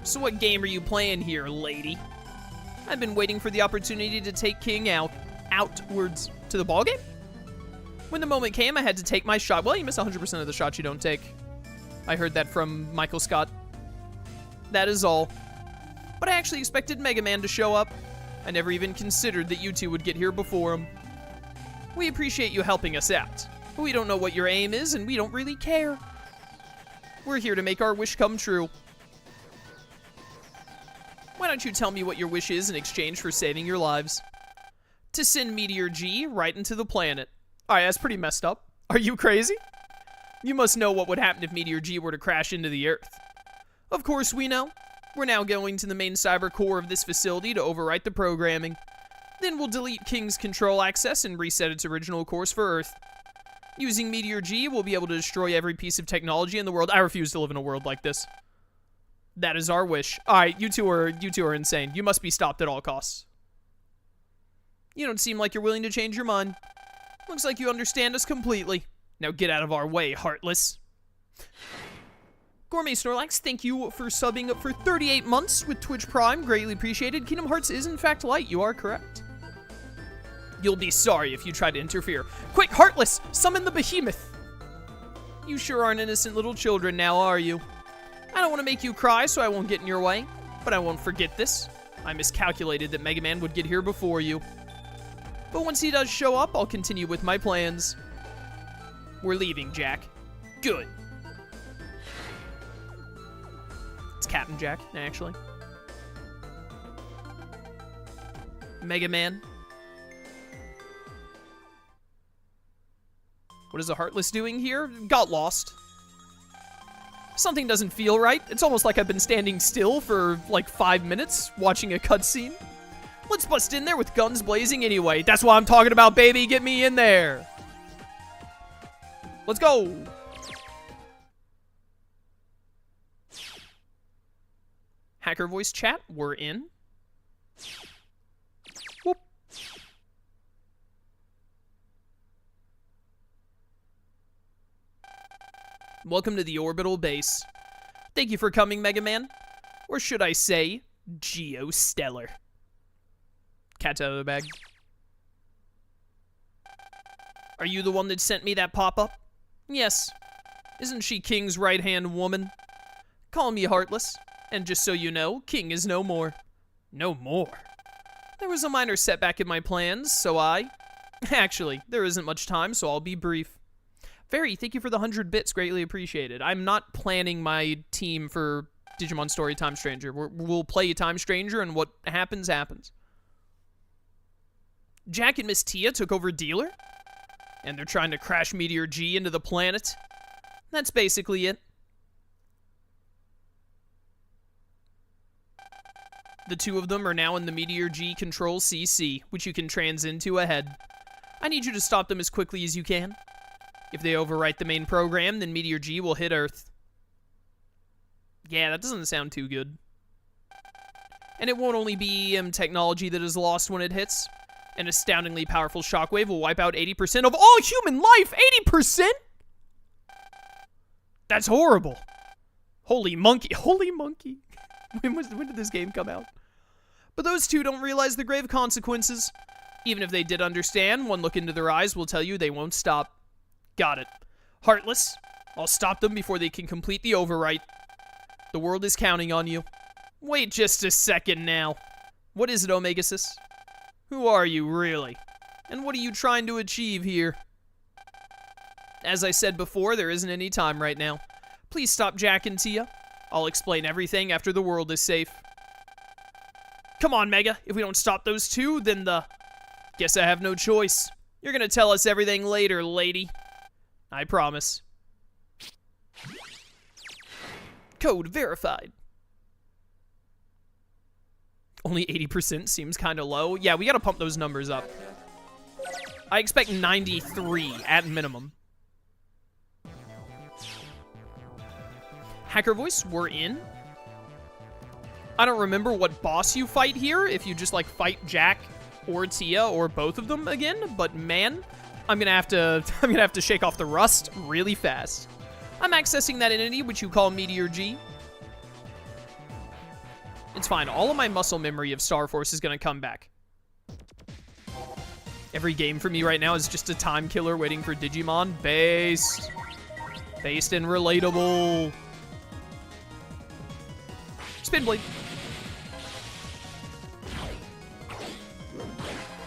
So what game are you playing here, lady? I've been waiting for the opportunity to take King outwards to the ballgame. When the moment came, I had to take my shot. Well, you miss 100% of the shots you don't take. I heard that from Michael Scott. That is all. But I actually expected Megaman to show up. I never even considered that you two would get here before him. We appreciate you helping us out. But we don't know what your aim is, and we don't really care. We're here to make our wish come true. Why don't you tell me what your wish is in exchange for saving your lives? To send Meteor G right into the planet. Alright, that's pretty messed up. Are you crazy? You must know what would happen if Meteor G were to crash into the Earth. Of course we know. We're now going to the main cyber core of this facility to overwrite the programming. Then we'll delete King's control access and reset its original course for Earth. Using Meteor G, we'll be able to destroy every piece of technology in the world. I refuse to live in a world like this. That is our wish. Alright, you two are insane. You must be stopped at all costs. You don't seem like you're willing to change your mind. Looks like you understand us completely. Now get out of our way, Heartless. Gourmet Snorlax, thank you for subbing up for 38 months with Twitch Prime. Greatly appreciated. Kingdom Hearts is in fact light. You are correct. You'll be sorry if you try to interfere. Quick, Heartless! Summon the behemoth! You sure aren't innocent little children now, are you? I don't want to make you cry, so I won't get in your way. But I won't forget this. I miscalculated that Megaman would get here before you. But once he does show up, I'll continue with my plans. We're leaving, Jack. Good. It's Captain Jack, actually. Megaman. What is the Heartless doing here? Got lost. Something doesn't feel right. It's almost like I've been standing still for like 5 minutes watching a cutscene. Let's bust in there with guns blazing anyway. That's what I'm talking about, baby. Get me in there. Let's go. Hacker voice chat, we're in. Whoop. Welcome to the orbital base. Thank you for coming, Megaman. Or should I say, Geo Stelar. Cat's out of the bag. Are you the one that sent me that pop-up? Yes. Isn't she King's right-hand woman? Call me Heartless. And just so you know, King is no more. No more? There was a minor setback in my plans, so Actually, there isn't much time, so I'll be brief. Fairy, thank you for the 100 bits. Greatly appreciated. I'm not planning my team for Digimon Story Time Stranger. We'll play Time Stranger, and what happens, happens. Jack and Miss Tia took over Dealer, and they're trying to crash Meteor G into the planet. That's basically it. The two of them are now in the Meteor G Control CC, which you can trans into ahead. I need you to stop them as quickly as you can. If they overwrite the main program, then Meteor G will hit Earth. Yeah, that doesn't sound too good. And it won't only be technology that is lost when it hits. An astoundingly powerful shockwave will wipe out 80% of all human life! 80%?! That's horrible. Holy monkey. Holy monkey. When did this game come out? But those two don't realize the grave consequences. Even if they did understand, one look into their eyes will tell you they won't stop. Got it. Heartless, I'll stop them before they can complete the overwrite. The world is counting on you. Wait just a second now. What is it, Omega-Xis? Who are you, really? And what are you trying to achieve here? As I said before, there isn't any time right now. Please stop Jack and Tia. I'll explain everything after the world is safe. Come on, Mega. If we don't stop those two, then Guess I have no choice. You're gonna tell us everything later, lady. I promise. Code verified. Only 80% seems kind of low. Yeah, we gotta pump those numbers up. I expect 93 at minimum. Hacker voice, we're in. I don't remember what boss you fight here, if you just like fight Jack or Tia or both of them again, but man, I'm gonna have to shake off the rust really fast. I'm accessing that entity which you call Meteor G. It's fine. All of my muscle memory of Star Force is going to come back. Every game for me right now is just a time killer waiting for Digimon. Based. Based and relatable. Spin Blade.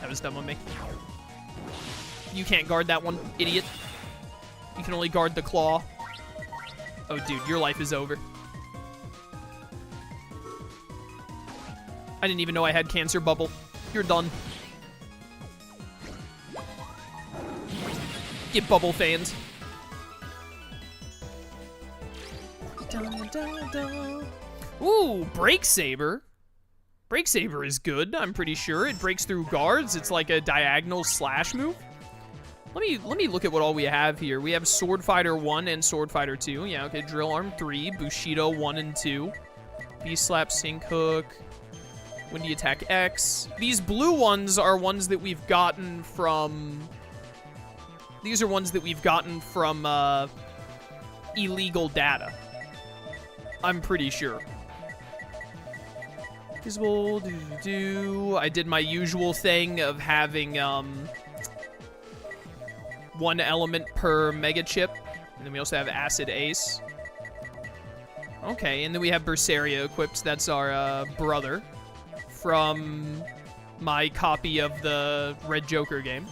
That was dumb on me. You can't guard that one, idiot. You can only guard the claw. Oh, dude, your life is over. I didn't even know I had Cancer Bubble. You're done. Get bubble fanned. Ooh, Break Saber. Break Saber is good, I'm pretty sure. It breaks through guards. It's like a diagonal slash move. Let me look at what all we have here. We have Sword Fighter 1 and Sword Fighter 2. Yeah, okay, Drill Arm 3, Bushido 1 and 2. Beast Slap, Sink Hook, Windy Attack X. These blue ones are ones that we've gotten from... These are ones that we've gotten from illegal data. I'm pretty sure. Visible, I did my usual thing of having one element per mega chip. And then we also have Acid Ace. Okay, and then we have Berseria equipped. That's our brother from my copy of the Red Joker game.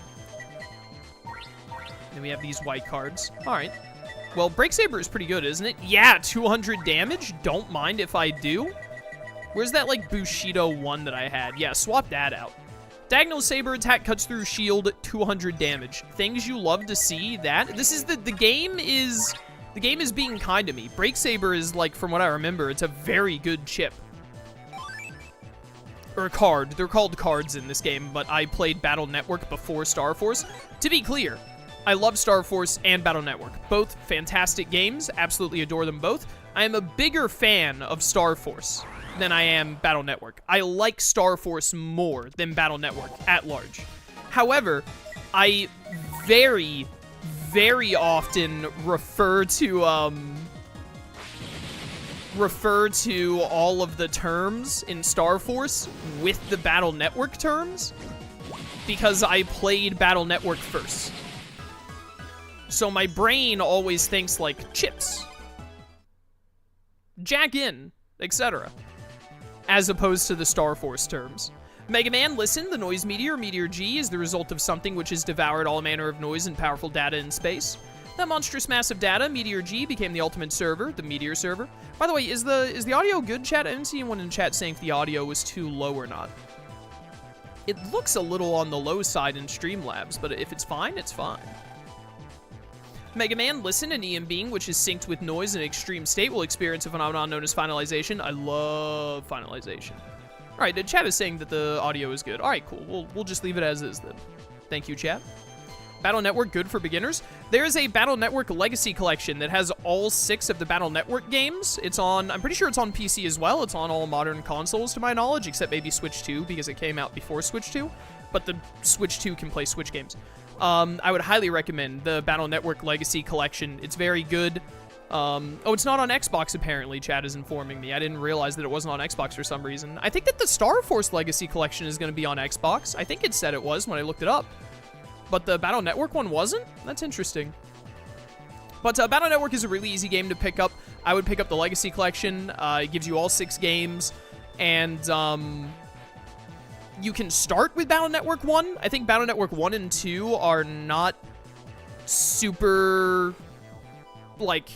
And then we have these white cards. All right. Well, Break Saber is pretty good, isn't it? Yeah, 200 damage. Don't mind if I do. Where's that, like, Bushido one that I had? Yeah, swap that out. Diagonal Saber attack cuts through shield, 200 damage. Things you love to see. That this is the game is being kind to me. Break Saber is, like, from what I remember, it's a very good chip. Or card. They're called cards in this game, but I played Battle Network before Star Force. To be clear, I love Star Force and Battle Network. Both fantastic games. Absolutely adore them both. I am a bigger fan of Star Force than I am Battle Network. I like Star Force more than Battle Network at large. However, I very, very often refer to all of the terms in Star Force with the Battle Network terms because I played Battle Network first. So my brain always thinks like chips, jack in, etc., as opposed to the Star Force terms. Megaman, listen, the noise meteor, Meteor G, is the result of something which has devoured all manner of noise and powerful data in space. That monstrous mass of data, Meteor G, became the ultimate server, the Meteor server. By the way, is the audio good, chat? I didn't see anyone in chat saying if the audio was too low or not. It looks a little on the low side in Streamlabs, but if it's fine, it's fine. Megaman, listen, an EM being which is synced with noise in an extreme state will experience a phenomenon known as finalization. I love finalization. All right, the chat is saying that the audio is good. All right, cool. We'll just leave it as is then. Thank you, chat. Battle Network, good for beginners. There is a Battle Network Legacy Collection that has all 6 of the Battle Network games. It's on, I'm pretty sure it's on PC as well. It's on all modern consoles, to my knowledge, except maybe Switch 2, because it came out before Switch 2. But the Switch 2 can play Switch games. I would highly recommend the Battle Network Legacy Collection. It's very good. Oh, it's not on Xbox, apparently, chat is informing me. I didn't realize that it wasn't on Xbox for some reason. I think that the Star Force Legacy Collection is going to be on Xbox. I think it said it was when I looked it up. But the Battle Network one wasn't? That's interesting. But Battle Network is a really easy game to pick up. I would pick up the Legacy Collection. It gives you all 6 games. And, you can start with Battle Network 1. I think Battle Network 1 and 2 are not super, like,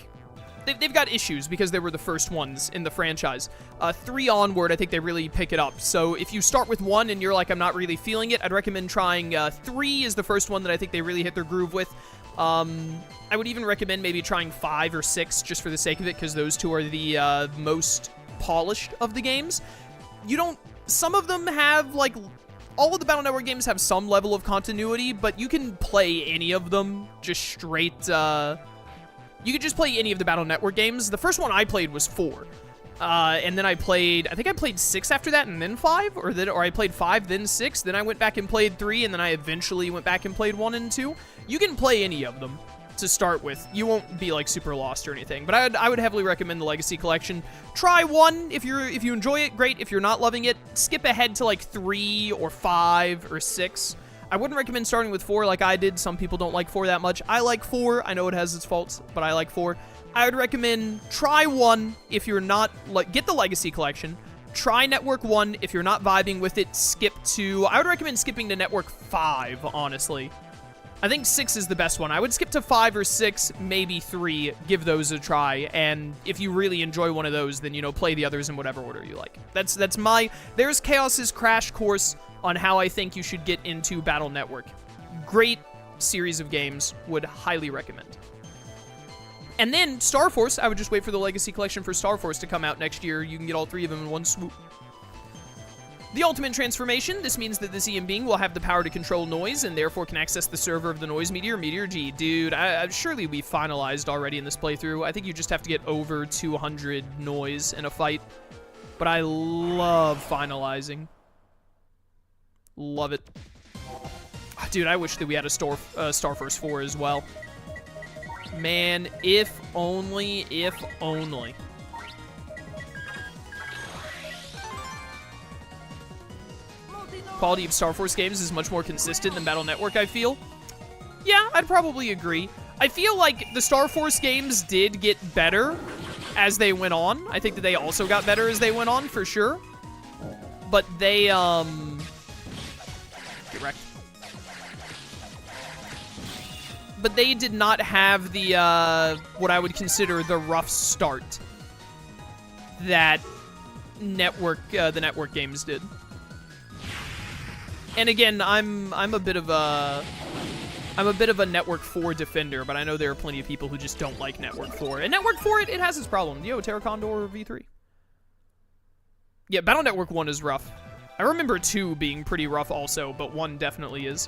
they've got issues because they were the first ones in the franchise. 3 onward, I think they really pick it up. So if you start with 1 and you're like, I'm not really feeling it, I'd recommend trying 3 is the first one that I think they really hit their groove with. I would even recommend maybe trying 5 or 6 just for the sake of it, because those 2 are the most polished of the games. Some of them have, like, all of the Battle Network games have some level of continuity, but you can play any of them just straight, you could just play any of the Battle Network games. The first one I played was 4. And then I think I played 6 after that and then 5, or I played 5, then 6, then I went back and played 3, and then I eventually went back and played 1 and 2. You can play any of them. to start with. You won't be like super lost or anything, but I would heavily recommend the Legacy Collection. Try 1 if you enjoy it, great. If you're not loving it, skip ahead to like 3 or 5 or 6. I wouldn't recommend starting with 4 like I did. Some people don't like 4 that much. I like 4. I know it has its faults, but I like 4. I would recommend try 1 if you're not like get the Legacy Collection. Try Network 1 if you're not vibing with it. Skip to I would recommend skipping to Network 5, honestly. I think 6 is the best one. I would skip to 5 or 6, maybe 3. Give those a try, and if you really enjoy one of those, then, you know, play the others in whatever order you like. That's my... There's Chaos's crash course on how I think you should get into Battle Network. Great series of games. Would highly recommend. And then Star Force, I would just wait for the Legacy Collection for Star Force to come out next year. You can get all 3 of them in one swoop. The Ultimate Transformation. This means that the Zeon being will have the power to control noise and therefore can access the server of the Noise Meteor, Meteor G. Dude, surely we finalized already in this playthrough. I think you just have to get over 200 noise in a fight. But I love finalizing. Love it. Dude, I wish that we had a Star Force 4 as well. Man, if only, if only. Quality of Star Force games is much more consistent than Battle Network, I feel. Yeah, I'd probably agree. I feel like the Star Force games did get better as they went on. I think that they also got better as they went on, for sure. But they, get wrecked. But they did not have the, what I would consider the rough start that network, the network games did. And again, I'm a bit of a Network 4 defender, but I know there are plenty of people who just don't like Network 4. And Network 4, it has its problem. Yo, Terra Condor V3. Yeah, Battle Network 1 is rough. I remember 2 being pretty rough also, but 1 definitely is.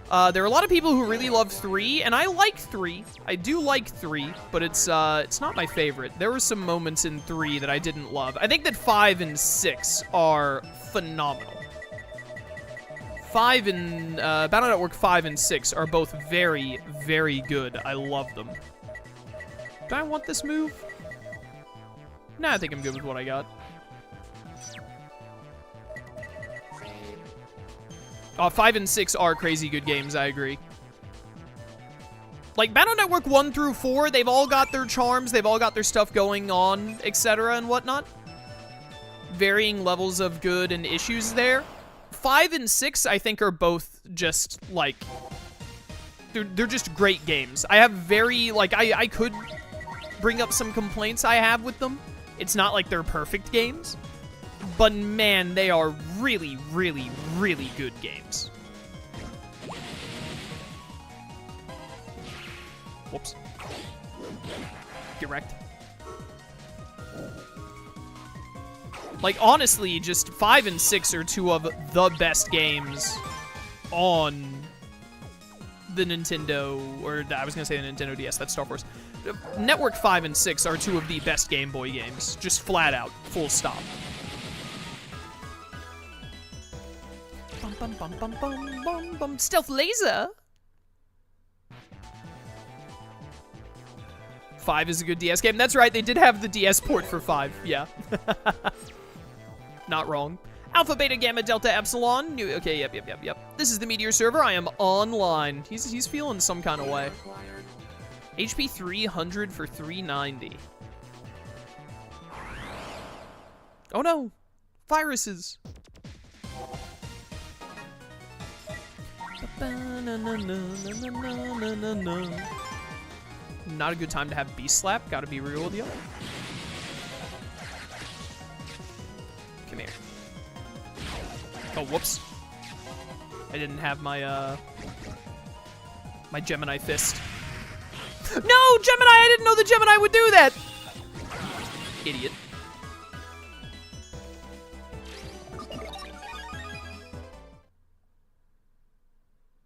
There are a lot of people who really love 3, and I like 3. I do like 3, but it's not my favorite. There were some moments in 3 that I didn't love. I think that 5 and 6 are phenomenal. 5 and, Battle Network 5 and 6 are both very, very good. I love them. Do I want this move? Nah, I think I'm good with what I got. 5 and 6 are crazy good games, I agree. Like, Battle Network 1 through 4, they've all got their charms, they've all got their stuff going on, etc. and whatnot. Varying levels of good and issues there. 5 and 6, I think, are both just, like... They're just great games. I have very, like, I could bring up some complaints I have with them. It's not like they're perfect games. But, man, they are really, really, really good games. Whoops. Get wrecked. Like, honestly, just 5 and 6 are 2 of the best games on the Nintendo, or I was going to say the Nintendo DS, that's Star Wars. Network 5 and 6 are 2 of the best Game Boy games. Just flat out. Full stop. Bum, bum, bum, bum, bum, bum, bum. Stealth Laser! 5 is a good DS game. That's right, they did have the DS port for 5. Yeah. Not wrong. Alpha, Beta, Gamma, Delta, Epsilon. New. Okay, yep. This is the Meteor server. I am online. He's feeling some kind of way. HP 300 for 390. Oh no. Viruses. Not a good time to have Beast Slap. Gotta be real with you. Come here. Oh, whoops. I didn't have my, my Gemini Fist. No, Gemini! I didn't know the Gemini would do that! Idiot.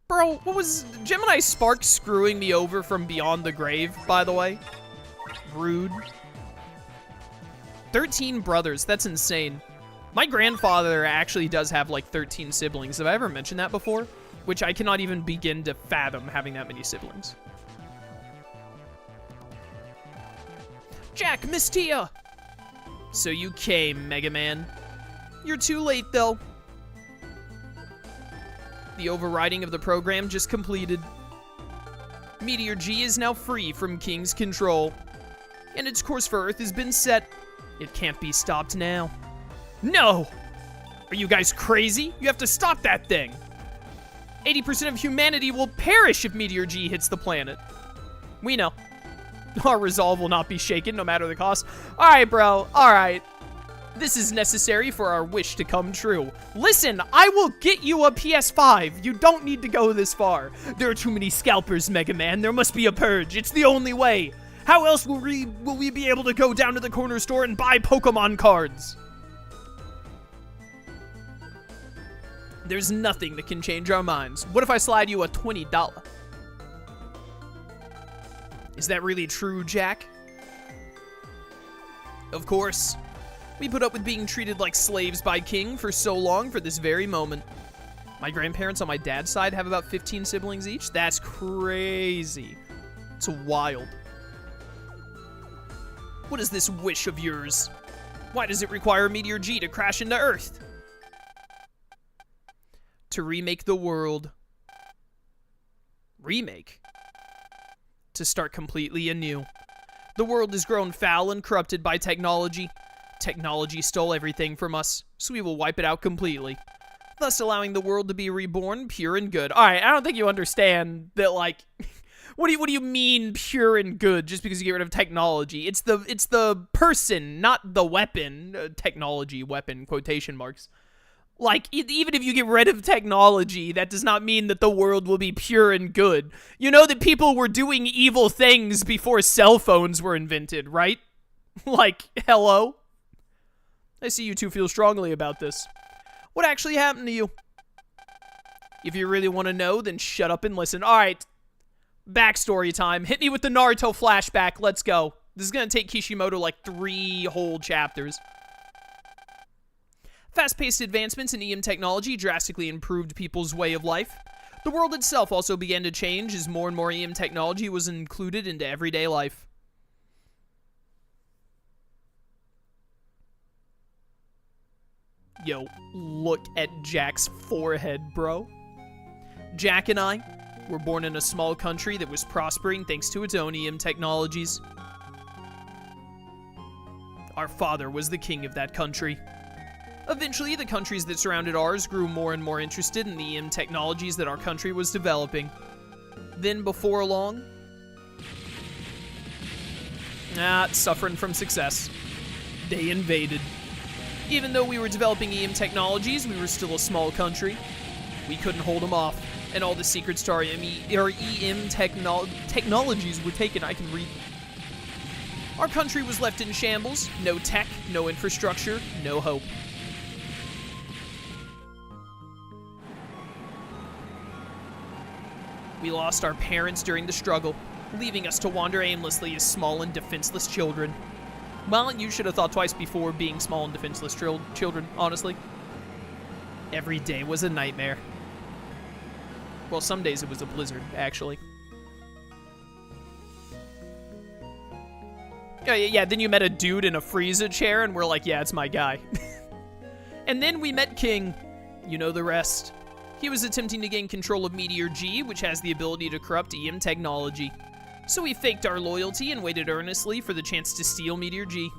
Bro, what was Gemini Spark screwing me over from beyond the grave, by the way? Rude. 13 brothers, that's insane. My grandfather actually does have like 13 siblings. Have I ever mentioned that before? Which I cannot even begin to fathom having that many siblings. Jack, Miss Tia! So you came, Mega Man. You're too late, though. The overriding of the program just completed. Meteor G is now free from King's control, and its course for Earth has been set. It can't be stopped now. No! Are you guys crazy? You have to stop that thing! 80% of humanity will perish if Meteor G hits the planet. We know. Our resolve will not be shaken, no matter the cost. Alright, bro. Alright. This is necessary for our wish to come true. Listen, I will get you a PS5. You don't need to go this far. There are too many scalpers, Mega Man. There must be a purge. It's the only way. How else will we be able to go down to the corner store and buy Pokemon cards? There's nothing that can change our minds. What if I slide you a $20? Is that really true, Jack? Of course. We put up with being treated like slaves by King for so long for this very moment. My grandparents on my dad's side have about 15 siblings each. That's crazy. It's wild. What is this wish of yours? Why does it require Meteor G to crash into Earth? To remake the world. Remake? To start completely anew. The world has grown foul and corrupted by technology. Technology stole everything from us, so we will wipe it out completely, thus allowing the world to be reborn pure and good. All right, I don't think you understand that, like, what do you mean pure and good just because you get rid of technology? It's the person, not the weapon. Technology, weapon, quotation marks. Like, even if you get rid of technology, that does not mean that the world will be pure and good. You know that people were doing evil things before cell phones were invented, right? Like, hello? I see you two feel strongly about this. What actually happened to you? If you really want to know, then shut up and listen. All right, backstory time. Hit me with the Naruto flashback. Let's go. This is going to take Kishimoto like 3 whole chapters. Fast-paced advancements in EM technology drastically improved people's way of life. The world itself also began to change as more and more EM technology was included into everyday life. Yo, look at Jack's forehead, bro. Jack and I were born in a small country that was prospering thanks to its own EM technologies. Our father was the king of that country. Eventually, the countries that surrounded ours grew more and more interested in the EM technologies that our country was developing. Then, before long, suffering from success, they invaded. Even though we were developing EM technologies, we were still a small country. We couldn't hold them off, and all the secrets to our EM technologies were taken. I can read. Our country was left in shambles. No tech, no infrastructure, no hope. We lost our parents during the struggle, leaving us to wander aimlessly as small and defenseless children. Well, you should have thought twice before being small and defenseless children, honestly. Every day was a nightmare. Well, some days it was a blizzard, actually. Yeah, then you met a dude in a Frieza chair, and we're like, yeah, it's my guy. And then we met King. You know the rest. He was attempting to gain control of Meteor G, which has the ability to corrupt EM technology. So we faked our loyalty and waited earnestly for the chance to steal Meteor G.